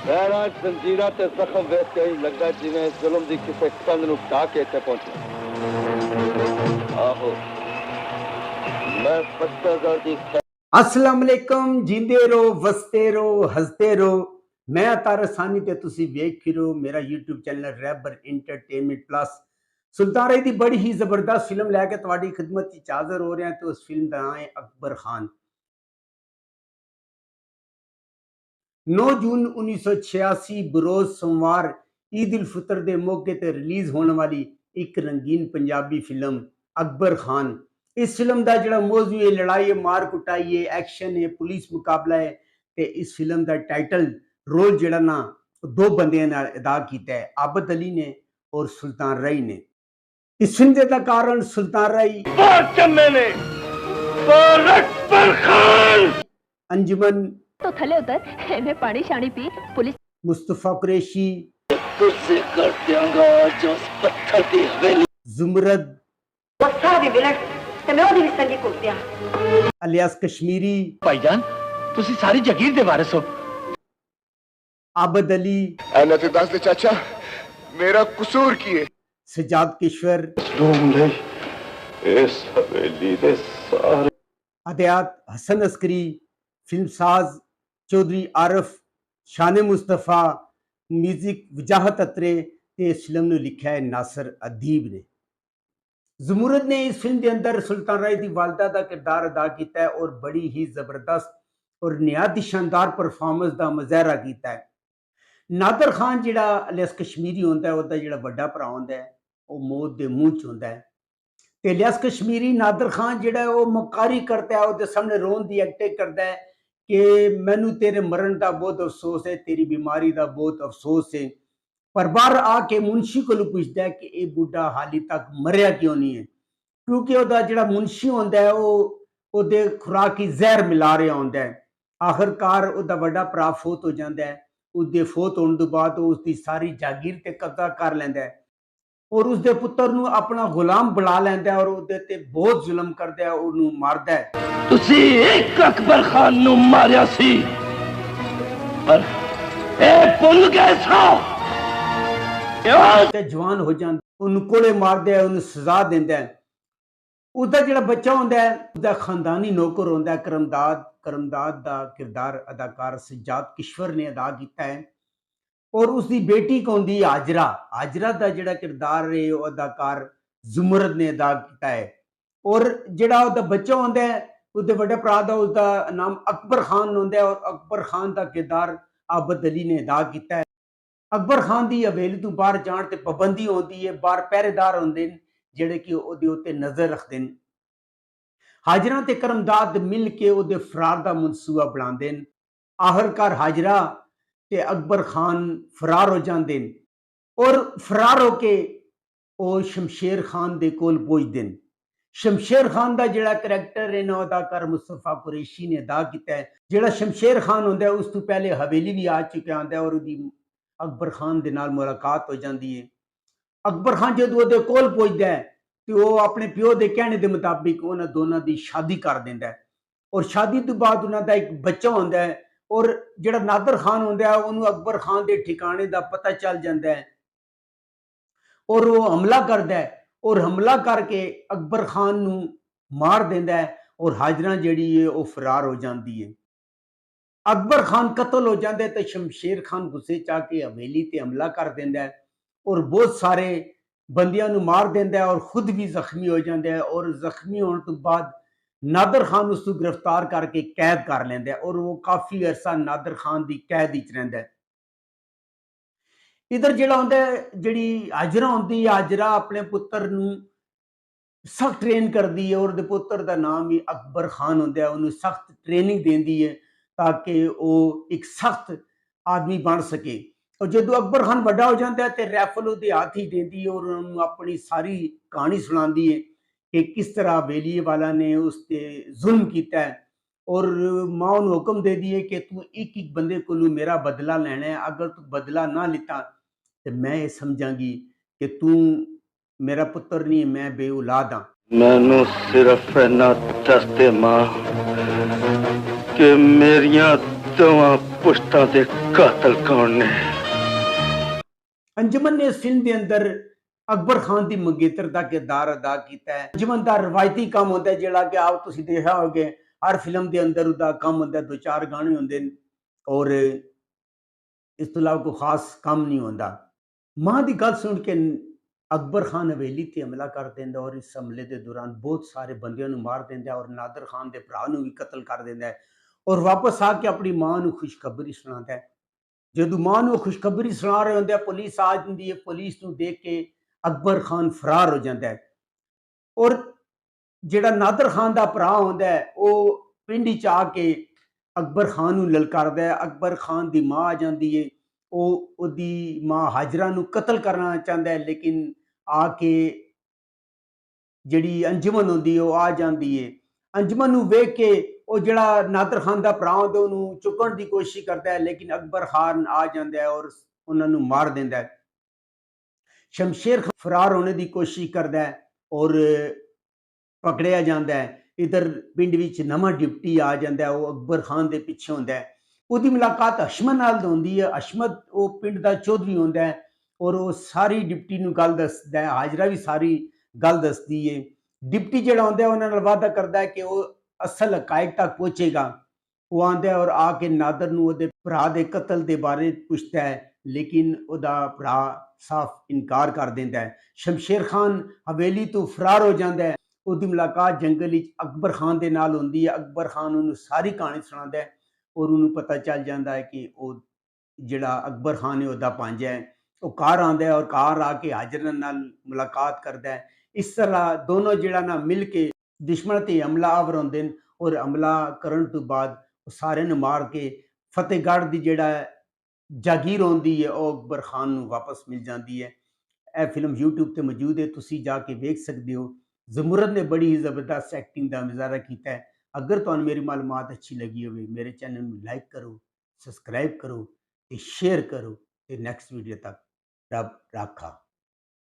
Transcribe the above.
पैरां जंजीरां ते जख्म वेख के ही लगदा जिवें जुल्म दी किसे कंध नूं ढा के इत्थे पहुंचे। आहो मैं 50,000 दी अस्सलाम वालेकुम, जींदे रहो, वसते रहो, हंसते रहो। मैं अतार सानी ते तुसी वेख फिरो मेरा यूट्यूब चैनल रैबर एंटरटेनमेंट प्लस। सुल्तान राय दी बड़ी ही जबरदस्त फिल्म लैके तुहाडी खिदमत च हाज़र हो रहे हैं। तो उस फिल्म का नाम है अकबर खान। 9 जून 1986 बरोज सोमवार ईद उल फितर के मौके पर रिलीज होने वाली एक रंगीन पंजाबी फिल्म अकबर खान। इस फिल्म का जो मौजू है लड़ाई है, मार कुटाई है, एक्शन है, पुलिस मुकाबला है। तो इस फिल्म का टाइटल रोल जड़ा ना दो बंदे ने अदा किया है, आबद अली ने और सुल्तान राय ने। इस फिल्म के अदाकार सुल्तान राय, अंजुमन तो थले उतर मैं पानी शानी पी पुलिस मुस्तफा कुरैशी, तुझसे कर दियांगा जो उस पत्थर की हवेली जुमरद, वसा भी मिलन ते मैं ओदी विसंगी कुत्तिया अलियास कश्मीरी, भाईजान तुसी सारी जगीर दे वारिस हो। आबद अली, ऐना ते दस दे चाचा मेरा कसूर की है। सजाद किश्वर, इस हवेली दे सारे अदयात हसन अस्करी, फिल्मसाज चौधरी आरफ, शान मुस्तफा, म्यूजिक वजाहत अत्रे। इस फिल्म ने लिखा है नासिर अदीब ने। जुमरद ने इस फिल्म के अंदर सुल्तान राय की वालदा का किरदार अदा किया है और बड़ी ही जबरदस्त और निहायत ही शानदार परफॉर्मेंस का मुजाहरा किया है। नादर खान जिहड़ा अलियास कश्मीरी होंदा है, उसका जिहड़ा वड्डा भरा होंदा है वो मौत के मुंह च होंदा है। ते अलियास कश्मीरी नादर खान जिहड़ा है वो मकारी करता है, उसके सामने रोन की एक्टिंग करता है कि मैनू तेरे मरण का बहुत अफसोस है, तेरी बीमारी का बहुत अफसोस है। पर बाहर आके मुंशी को पूछता है कि यह बुढ़ा हाली तक मरिया क्यों नहीं है, क्योंकि वह जो मुंशी होंदा है वो खुराक जहर मिला रहा होंदा है। आखिरकार उसका वड्डा भरा फौत हो जाता है। उसके फौत होने के बाद उसकी सारी जागीर ते कब्जा कर लेंदा है और उसके पुत्र नूं अपना गुलाम बना लेंदा है और उसदे ते बहुत जुल्म करदा है, उन्होंने मारदा है। तुसी एक अकबर खान नु मारिया सी पर ए भुल गए सो। ते जवान हो जाता, उन्होंने कोड़े मारदा है, उन्हें सजा देंदा है। उसका जो बच्चा होंदा है उसका खानदानी नौकर होंदा है करमदाद। करमदाद का किरदार अदाकार सजाद किश्वर ने अदा किया है और उसकी बेटी को होंदी हाजरा। हाजरा का जो किरदार है वो अदाकार जुमरद ने अदा किया है और जिहड़ा उसका बच्चा होंदा है उसके बड़े भरा का उसका नाम अकबर खान होंदा है और अकबर खान का किरदार आबद अली ने अदा किया है। अकबर खान की हवेली तो बाहर जाने ते पाबंदी होती है, बाहर पहरेदार होंदे ने जिहड़े कि उहदे उत्ते नजर रखते हैं। हाजरा ते करमदाद मिल के उहदे फरार का मनसूबा बनाते हैं। आखिरकार हाजरा ते अकबर खान फरार हो जाते हैं और फरार होके वो शमशेर खान दे कोल पहुंचते हैं। शमशेर खान का जिहड़ा करैक्टर है ना अदाकार मुस्तफा कुरैशी ने अदा किया है। जिहड़ा शमशेर खान होंदा है उस तो पहले हवेली भी आ चुका होंदा है और उसदी अकबर खान दे नाल मुलाकात हो जाती है। अकबर खान जो उसदे कोल पहुंचता है तो वो अपने प्यो के कहने के मुताबिक उन्होंने दोनों की शादी कर देंदा है और शादी तो बाद उन्होंने एक बच्चा होंदा है और जिहड़ा नादर खान होंदा है उन्होंने अकबर खान के ठिकाने का पता चल जाता है और वो हमला करता है और हमला करके अकबर खान नू मार देंदा है और हाजरा जिहड़ी है वो फरार हो जाती है। अकबर खान कतल हो जाता है तो शमशेर खान गुस्से च आके हवेली ते हमला कर देंदा है और बहुत सारे बंदियां नू मार देंदा है और खुद भी जख्मी हो जाता है और जख्मी होने तो बाद नादर खान उसको गिरफ्तार करके कैद कर लेंदा है और वो काफी अरसा नादर खान की कैद विच रहिंदा है। इधर जिहड़ा होंदा है जिहड़ी हाजरा होंदी है, हाजरा अपने पुत्र नू सख्त ट्रेन करती है और पुत्र का नाम ही अकबर खान होंदा है। उन्हें सख्त ट्रेनिंग देंदी है ताकि वो एक सख्त आदमी बन सके और जो अकबर खान बड़ा हो जाता है तो रैफल उसके हाथ ही देती है और उन्होंने अपनी सारी कहानी सुनाती है कि किस तरह हवेली वाला ने उस पर जुल्म किया है और मां उन्हें हुक्म दे दी है कि तू एक एक बंदे को मेरा बदला लेना है, अगर तू बदला ना लिता तो मैं ये समझांगी कि तू मेरा पुत्र नहीं, मैं बेऔलाद हाँ। मैनू सिर्फ इन्ना दस दे मां कि मेरियां दोवां पुश्तां दे कातल कौन ने? अंजुमन ने इस फिल्म के अंदर अकबर खान की मंगेतर का किरदार अदा किया है। अंजुमन का रवायती काम होता है जोड़ा कि आप तुसीं देखा होगे हर फिल्म के अंदर उसका काम होता है, 2-4 गाने होंगे और इस तो अलावा कोई खास काम नहीं होता। मां की गल सुन के अकबर खान हवेली ते हमला कर देंदा और इस हमले के दौरान बहुत सारे बंदियां नूं मार देंदा और नादर खान के भरा नूं भी कतल कर देंदा है और वापस आके अपनी मां नूं खुशखबरी सुनाता है। जदों मां नूं खुशखबरी सुना रहे होंदे पुलिस आ जाती है, पुलिस नूं देख के अकबर खान फरार हो जाता है और जिहड़ा नादर खान का भरा होंदा है वो पिंड च आके अकबर खान नूं ललकारदा है। अकबर खान की मां आ जाती है, ओदी मां हाजरा नूं कतल करना चाहता है लेकिन आके जिहड़ी अंजुमन होंदी है आ जाती है। अंजुमन नूं वेख के वो जिहड़ा नादर खान का भरा होंदा उहनूं चुकण की कोशिश करता है लेकिन अकबर खान आ जाता है और उन्हां नूं मार देंदा है। शमशेर खान फरार होने की कोशिश करता है और पकड़िया जाता है। इधर पिंड विच नवां डिप्टी आ जाता है, वो अकबर खान के पिछे होंदा है। उसकी मुलाकात हशमत नाल होंदी है। हशमत वो पिंड का चौधरी होंदा है और वो सारी डिप्टी नूं गल दसदा है, हाजरा भी सारी गल दसदी है। डिप्टी जिहड़ा होंदा है उन्हां नाल वादा करदा है कि वो असल हकायक तक पहुंचेगा। वो आंदा है और आके नादर नूं उहदे भरा दे कतल के बारे पुछदा है लेकिन उहदा भरा साफ इनकार कर देंदा है। शमशेर खान हवेली तो फरार हो जाता है। उसकी मुलाकात जंगल विच अकबर खान के नाल होंदी है। अकबर खान उन्होंने सारी कहानी सुनाता है और उन्होंने पता चल जाता है कि वो जिहड़ा अकबर खान है उसका भांजा है। वो घर आंदा है और घर आके हाजरा नाल मुलाकात करता है। इस तरह दोनों जिहड़ा ना मिल के दुश्मन ते हमलावर होंदे ने और हमला करन तो बाद सारे नूं मार के फतेहगढ़ दी जिहड़ा जागीर होंदी है वो अकबर खान नूं वापस मिल जाती है। यह फिल्म यूट्यूब पर मौजूद है, तुसीं जाके वेख सकते हो। जमुरत ने बड़ी ही जबरदस्त एक्टिंग का मुजाहरा किया है। अगर तुहानूं मेरी मालूमात अच्छी लगी हो मेरे चैनल में लाइक करो, सब्सक्राइब करो, शेयर करो। नैक्सट वीडियो तक रब राखा।